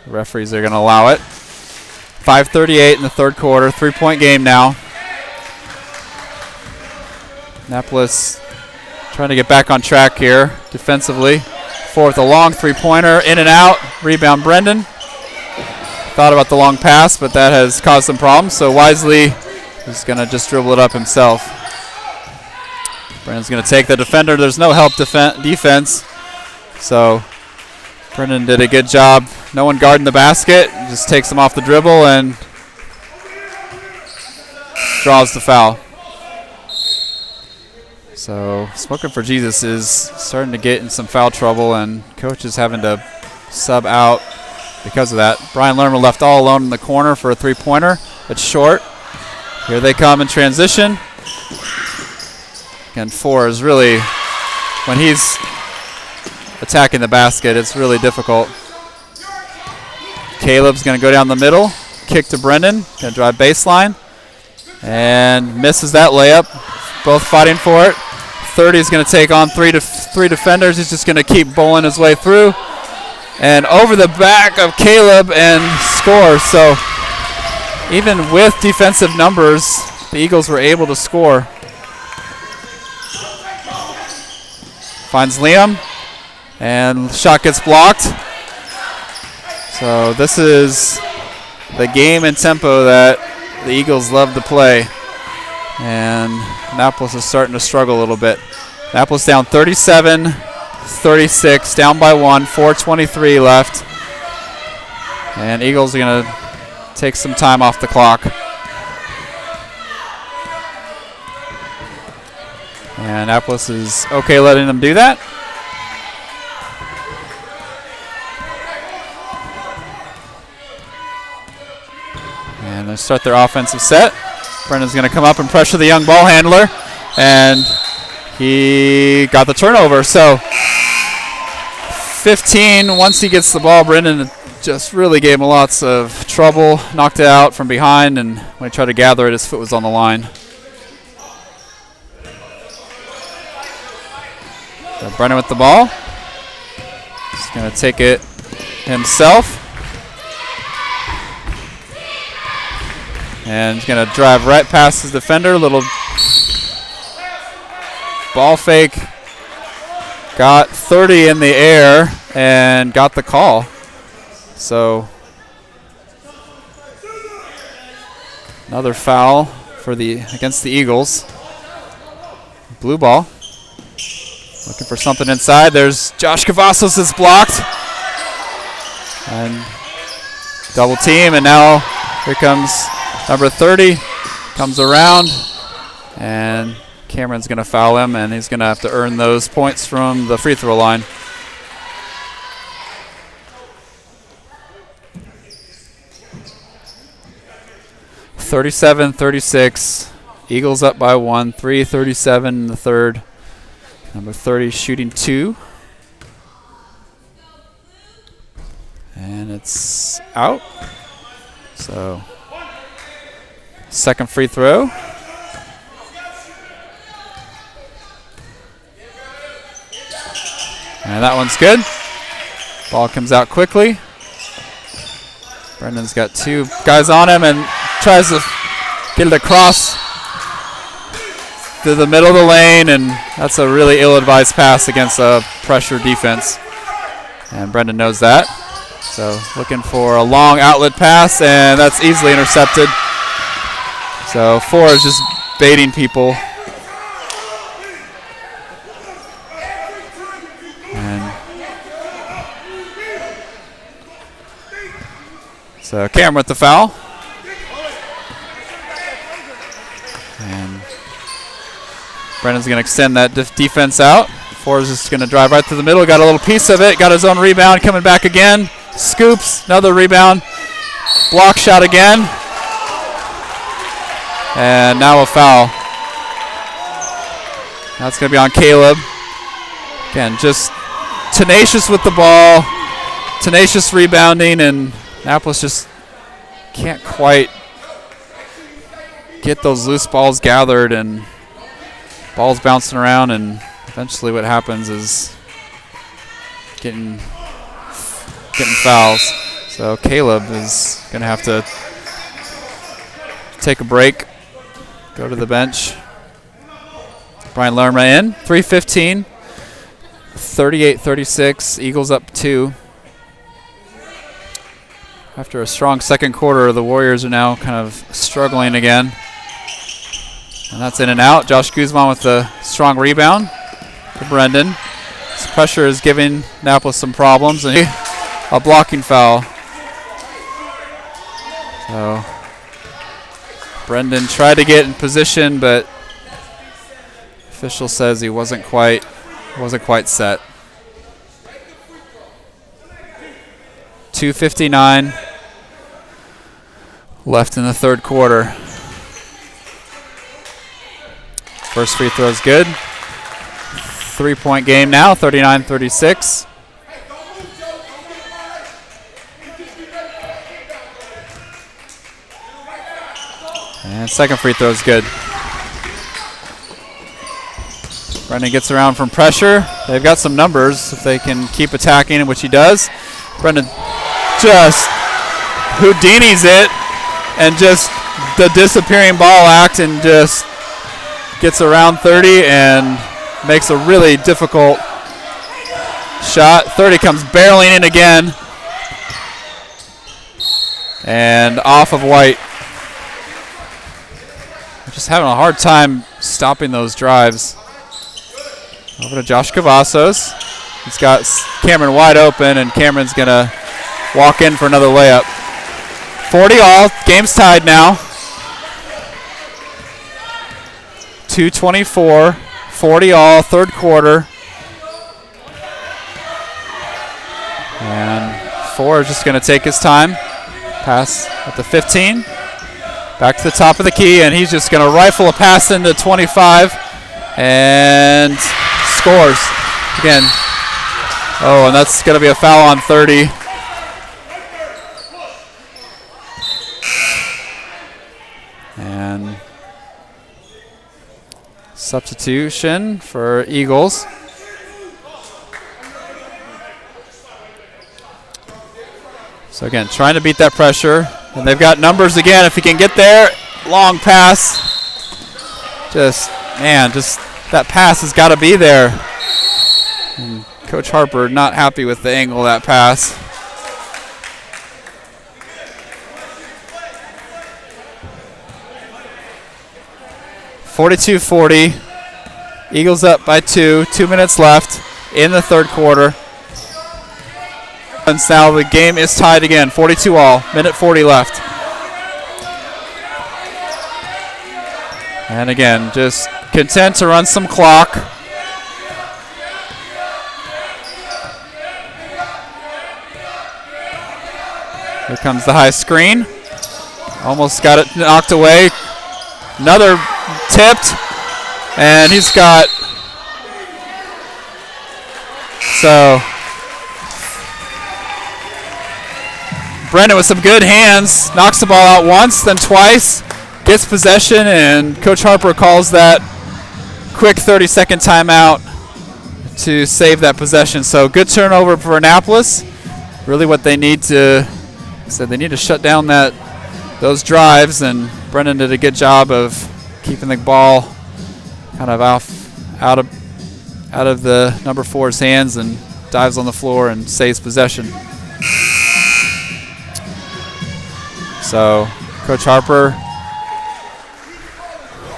referees are going to allow it. 5:38 in the third quarter, 3-point game now. Annapolis trying to get back on track here defensively. Fourth, a long three-pointer, in and out. Rebound, Brendan. Thought about the long pass, but that has caused some problems, so Wisely is going to just dribble it up himself. Brendan's going to take the defender. There's no help defense. So Brendan did a good job. No one guarding the basket. Just takes him off the dribble and draws the foul. So Smoking for Jesus is starting to get in some foul trouble, and coach is having to sub out because of that. Brian Lerman left all alone in the corner for a three-pointer. It's short. Here they come in transition. And 4 is really, when he's attacking the basket, it's really difficult. Caleb's going to go down the middle, kick to Brendan, going to drive baseline, and misses that layup. Both fighting for it. 30 is going to take on three defenders. He's just going to keep bowling his way through. And over the back of Caleb and scores. So even with defensive numbers, the Eagles were able to score. Finds Liam, and shot gets blocked. So this is the game and tempo that the Eagles love to play. And Annapolis is starting to struggle a little bit. Annapolis down 37-36, down by 1, 4:23 left. And Eagles are going to take some time off the clock. And Annapolis is okay letting them do that. start their offensive set. Brendan's going to come up and pressure the young ball handler, and he got the turnover. So 15, once he gets the ball, Brendan just really gave him lots of trouble, knocked it out from behind, and when he tried to gather it, his foot was on the line. So Brendan with the ball. He's going to take it himself. And he's going to drive right past his defender. Little ball fake. Got 30 in the air and got the call. So another foul for against the Eagles. Blue ball. Looking for something inside. There's Josh Cavazos is blocked. And double team, and now here comes number 30. Comes around, and Cameron's going to foul him, and he's going to have to earn those points from the free throw line. (37-36). Eagles up by 1. 3:37 in the third. Number 30 shooting 2. And it's out. So second free throw. And that one's good. Ball comes out quickly. Brendan's got 2 guys on him and tries to get it across to the middle of the lane, and that's a really ill-advised pass against a pressure defense. And Brendan knows that. So looking for a long outlet pass, and that's easily intercepted. So 4 is just baiting people. And so Cameron with the foul. And Brendan's going to extend that defense out. 4 is just going to drive right through the middle. Got a little piece of it. Got his own rebound. Coming back again. Scoops. Another rebound. Block shot again. And now a foul. That's going to be on Caleb. Again, just tenacious with the ball. Tenacious rebounding. And Annapolis just can't quite get those loose balls gathered, and balls bouncing around, and eventually what happens is getting fouls. So Caleb is going to have to take a break, go to the bench. Brian Lerma in. 3:15, 38-36. Eagles up 2. After a strong second quarter, the Warriors are now kind of struggling again. And that's in and out. Josh Guzman with the strong rebound to Brendan. This pressure is giving Annapolis some problems. And a blocking foul. So Brendan tried to get in position, but official says he wasn't quite set. 2:59 left in the third quarter. First free throw is good. 3-point game now, 39-36. And second free throw is good. Brendan gets around from pressure. They've got some numbers if they can keep attacking, which he does. Brendan just Houdini's it, and just the disappearing ball act, and just gets around 30 and makes a really difficult shot. 30 comes barreling in again, and off of White. Just having a hard time stopping those drives. Over to Josh Cavazos. He's got Cameron wide open, and Cameron's going to walk in for another layup. 40 all. Game's tied now. 2:24. 40 all. Third quarter. And 4 is just going to take his time. Pass at the 15. Back to the top of the key, and he's just going to rifle a pass into 25 and scores again. Oh, and that's going to be a foul on 30. And substitution for Eagles. So again, trying to beat that pressure. And they've got numbers again. If he can get there, long pass. Just that pass has got to be there. And Coach Harper not happy with the angle of that pass. (42-40). Eagles up by 2. 2 minutes left in the third quarter. And now the game is tied again, 42 all. Minute 40 left. And again, just content to run some clock. Here comes the high screen. Almost got it knocked away. Another tipped. And he's got... So... Brendan with some good hands. Knocks the ball out once, then twice. Gets possession, and Coach Harper calls that quick 30-second timeout to save that possession. So good turnover for Annapolis. Really what they need to... So they need to shut down those drives, and Brendan did a good job of keeping the ball kind of out of the number 4's hands, and dives on the floor and saves possession. So Coach Harper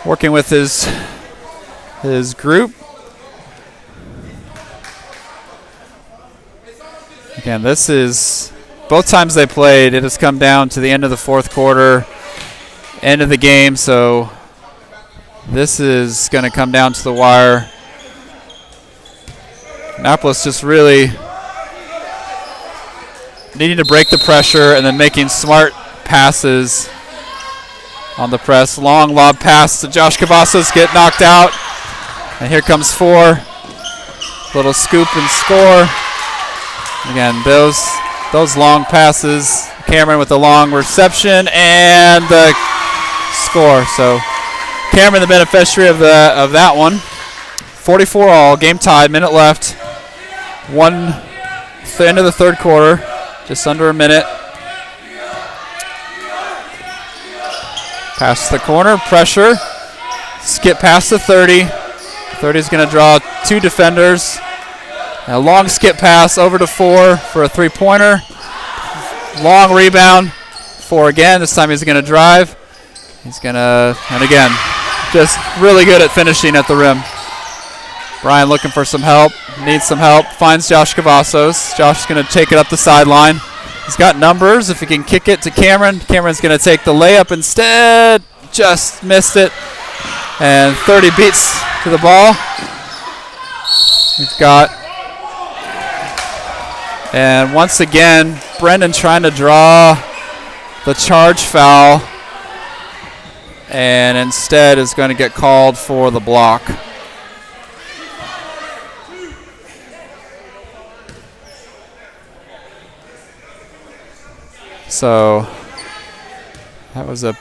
working with his group. Again, this is both times they played, it has come down to the end of the fourth quarter, end of the game, so this is going to come down to the wire. Annapolis just really needing to break the pressure and then making smart passes on the press. Long lob pass to Josh Cavazos, get knocked out. And here comes 4. Little scoop and score. Again, those long passes. Cameron with the long reception and the score. So Cameron the beneficiary of that one. 44 all, game tied, minute left. End of the third quarter, just under a minute. Pass the corner, pressure. Skip past the 30. 30 is going to draw 2 defenders. A long skip pass over to 4 for a 3-pointer. Long rebound. 4 again. This time he's going to drive. He's going to, and again, just really good at finishing at the rim. Brian looking for some help. Needs some help. Finds Josh Cavazos. Josh is going to take it up the sideline. He's got numbers. If he can kick it to Cameron, Cameron's going to take the layup instead. Just missed it. And 30 beats to the ball. We've got, and once again, Brendan trying to draw the charge foul, and instead is going to get called for the block. So that was a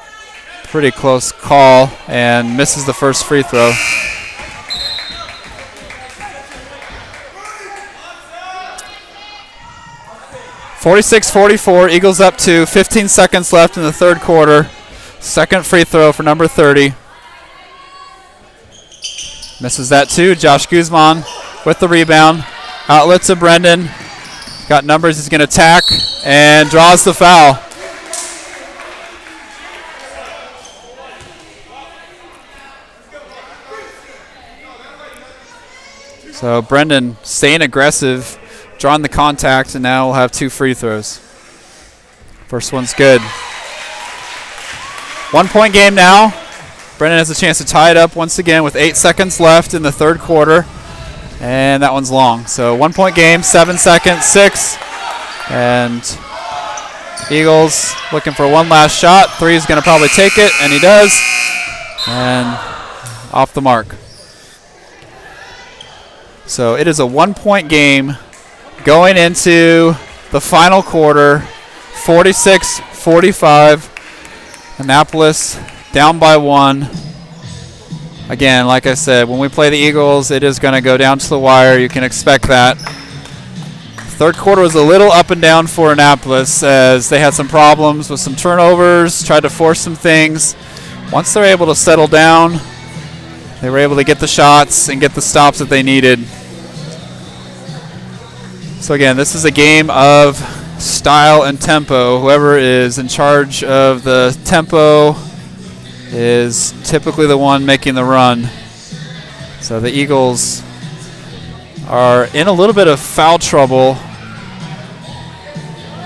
pretty close call, and misses the first free throw. (46-44), Eagles up 2, 15 seconds left in the third quarter. Second free throw for number 30. Misses that too. Josh Guzman with the rebound. Outlet to Brendan. Got numbers, he's going to tack and draws the foul. So Brendan staying aggressive, drawing the contact, and now we'll have 2 free throws. First one's good. 1-point game now. Brendan has a chance to tie it up once again with 8 seconds left in the third quarter. And that one's long. So 1-point game, 7 seconds, 6. And Eagles looking for one last shot. Three is going to probably take it, and he does. And off the mark. So it is a 1-point game going into the final quarter. 46-45. Annapolis down by 1. Again, like I said, when we play the Eagles, it is going to go down to the wire. You can expect that. Third quarter was a little up and down for Annapolis as they had some problems with some turnovers, tried to force some things. Once they're able to settle down, they were able to get the shots and get the stops that they needed. So again, this is a game of style and tempo. Whoever is in charge of the tempo is typically the one making the run. So the Eagles are in a little bit of foul trouble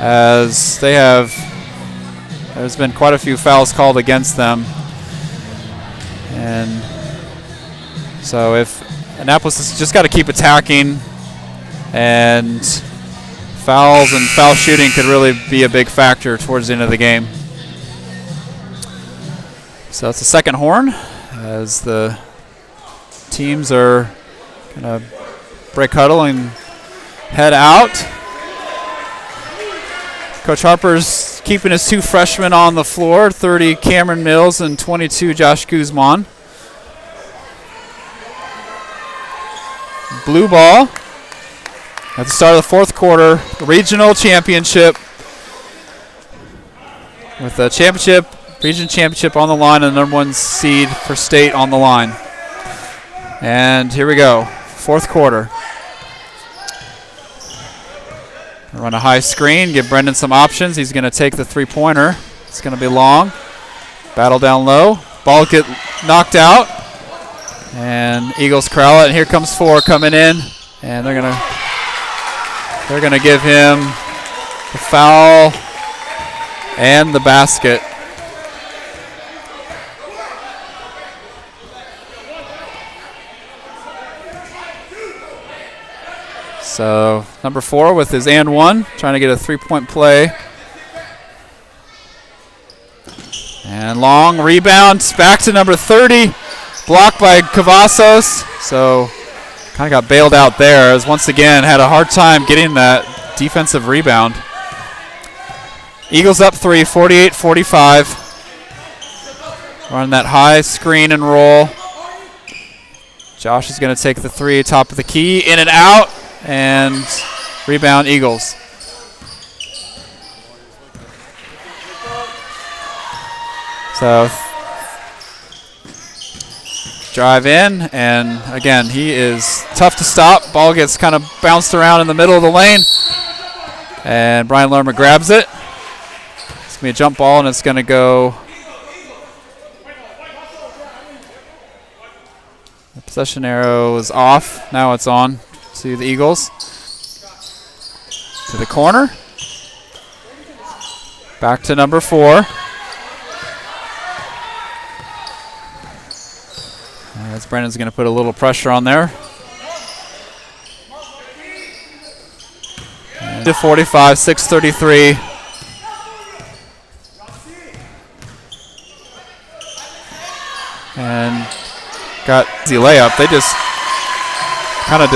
as there's been quite a few fouls called against them. And so if Annapolis has just got to keep attacking, and fouls and foul shooting could really be a big factor towards the end of the game. So it's the second horn as the teams are going to break huddle and head out. Coach Harper's keeping his 2 freshmen on the floor, 30 Cameron Mills and 22 Josh Guzman. Blue ball at the start of the fourth quarter, regional championship with the region championship on the line and the number 1 seed for state on the line. And here we go, fourth quarter. Run a high screen, give Brendan some options. He's going to take the 3-pointer. It's going to be long. Battle down low. Ball get knocked out. And Eagles corral it. And here comes 4 coming in. And they're going to give him the foul and the basket. So number 4 with his and 1, trying to get a 3-point play. And long rebound, back to number 30, blocked by Cavazos. So kind of got bailed out there as once again had a hard time getting that defensive rebound. Eagles up 3, 48-45. Run that high screen and roll. Josh is going to take the 3, top of the key, in and out. And rebound Eagles. So drive in, and again, he is tough to stop. Ball gets kind of bounced around in the middle of the lane, and Brian Lerma grabs it. It's going to be a jump ball, and it's going to go. The possession arrow is off. Now it's on to the Eagles. To the corner. Back to number 4. As Brandon's going to put a little pressure on there. And to 45, 6:33. And got easy layup. They just kind of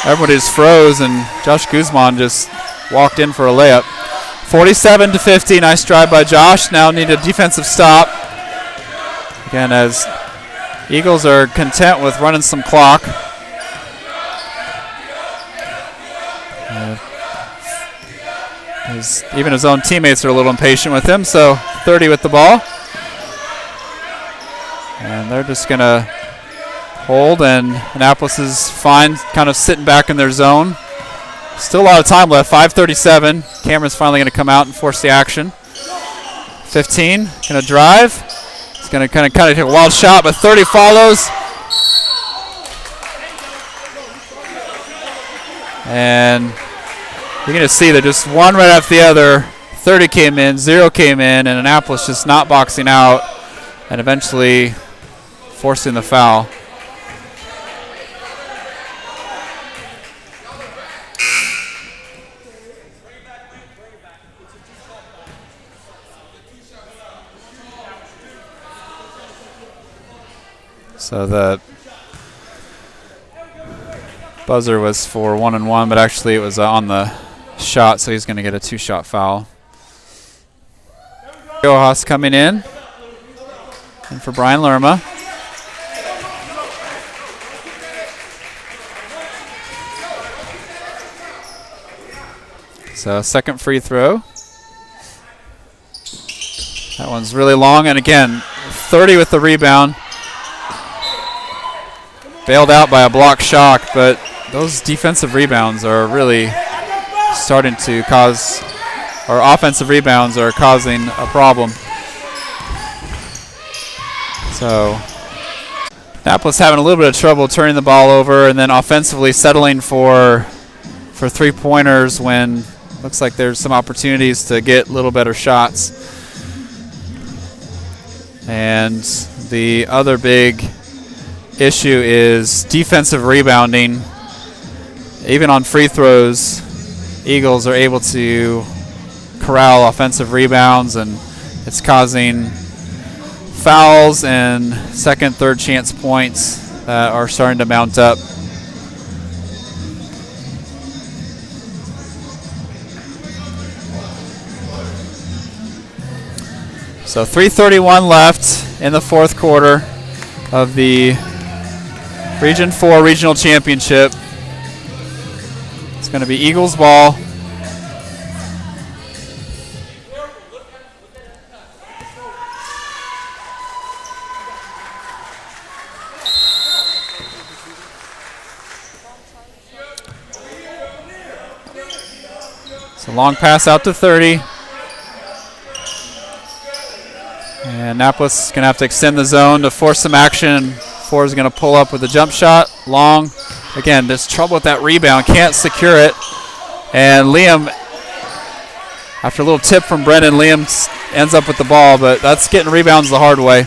everybody just froze, and Josh Guzman just walked in for a layup. 47-50, nice drive by Josh. Now need a defensive stop. Again, as Eagles are content with running some clock. Even his own teammates are a little impatient with him, so 30 with the ball. And they're just going to hold, and Annapolis is fine, kind of sitting back in their zone. Still a lot of time left, 5:37. Cameron's finally going to come out and force the action. 15, going to drive. He's going to kind of take a wild shot, but 30 follows. And you're going to see that just one right after the other. 30 came in, 0 came in, and Annapolis just not boxing out and eventually forcing the foul. So the buzzer was for 1-1, but actually it was on the shot, so he's going to get a 2-shot foul. Rojas coming in, and for Brian Lerma. So second free throw. That one's really long, and again, 30 with the rebound. Bailed out by a block shot, but those defensive rebounds are really starting to cause, or offensive rebounds are causing a problem. So Annapolis having a little bit of trouble turning the ball over, and then offensively settling for three-pointers when looks like there's some opportunities to get a little better shots. And the other big issue is defensive rebounding. Even on free throws, Eagles are able to corral offensive rebounds, and it's causing fouls and second, third chance points that are starting to mount up. So 3:31 left in the fourth quarter of the Region 4 Regional Championship. It's going to be Eagles ball. It's a long pass out to 30. And Annapolis is going to have to extend the zone to force some action. Ford is going to pull up with a jump shot. Long. Again, there's trouble with that rebound. Can't secure it. And Liam, after a little tip from Brennan, Liam ends up with the ball, but that's getting rebounds the hard way.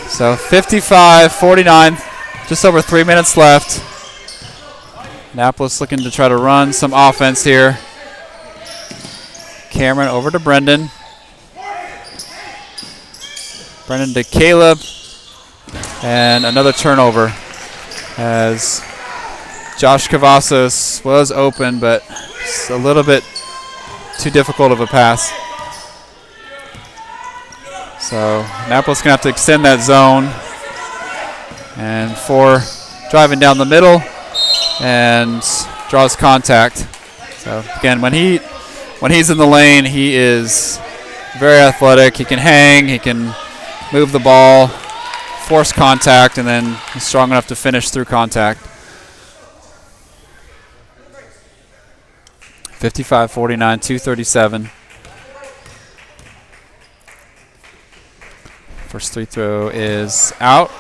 So 55-49, just over 3 minutes left. Annapolis looking to try to run some offense here. Cameron over to Brendan. Brendan to Caleb. And another turnover as Josh Cavazos was open, but it's a little bit too difficult of a pass. So Annapolis going to have to extend that zone. And Ford driving down the middle and draws contact. So again, when he's in the lane, he is very athletic. He can hang, he can move the ball, force contact, and then he's strong enough to finish through contact. 55-49, 2:37. First free throw is out.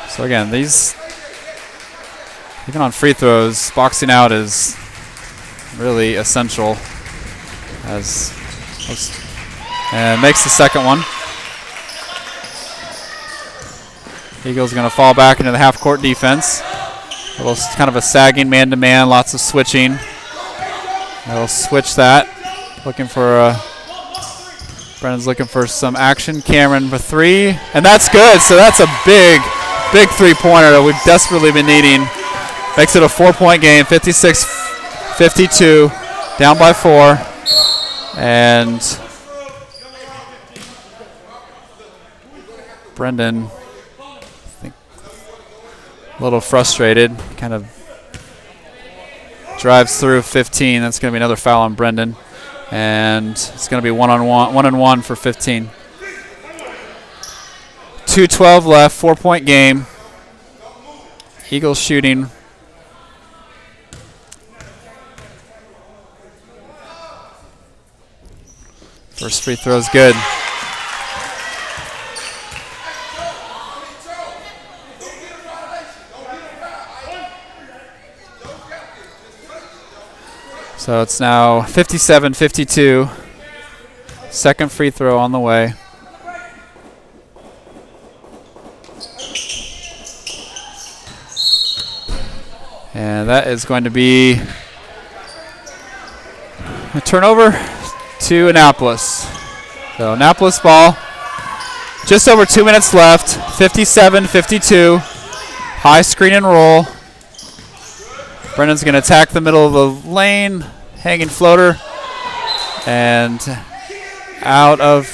So again, these, even on free throws, boxing out is really essential. And makes the second one. Eagles going to fall back into the half-court defense. A little kind of a sagging man-to-man, lots of switching. They'll switch that. Brennan's looking for some action. Cameron for three, and that's good. So that's a big three-pointer that we've desperately been needing. Makes it a 4-point game, 56-52, down by 4. And Brendan, I think, a little frustrated, kind of drives through 15. That's going to be another foul on Brendan. And it's going to be one and one for 15. 2:12 left, 4-point game. Eagles shooting. First free throw is good. So it's now 57-52. Second free throw on the way. And that is going to be a turnover. to Annapolis. So Annapolis ball. Just over 2 minutes left. 57-52. High screen and roll. Brennan's going to attack the middle of the lane. Hanging floater. And out of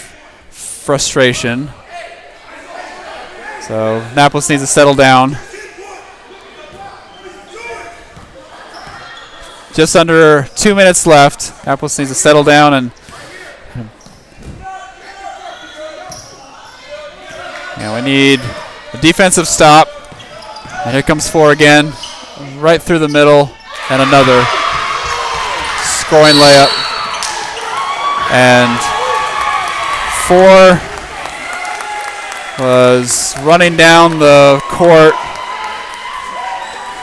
frustration. So Annapolis needs to settle down. Just under 2 minutes left. Annapolis needs to settle down and we need a defensive stop. And here comes 4 again. Right through the middle. And another scoring layup. And 4 was running down the court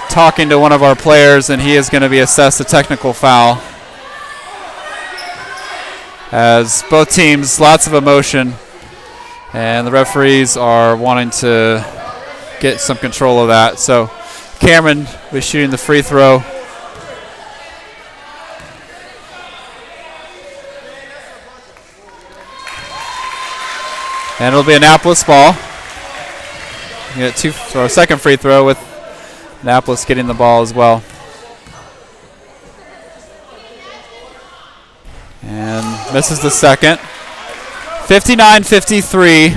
talking to one of our players, and he is going to be assessed a technical foul. As both teams, lots of emotion, and the referees are wanting to get some control of that. So Cameron was shooting the free throw. And it'll be Annapolis ball. You get a second free throw with Annapolis getting the ball as well. And misses the second. 59-53.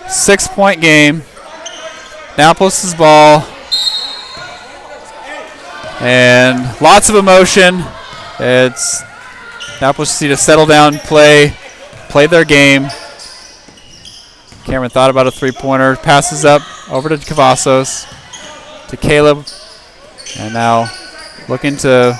6-point game. Annapolis' ball. And lots of emotion. It's Annapolis just need to settle down, play their game. Cameron thought about a three-pointer. Passes up over to Cavazos. To Caleb. And now looking to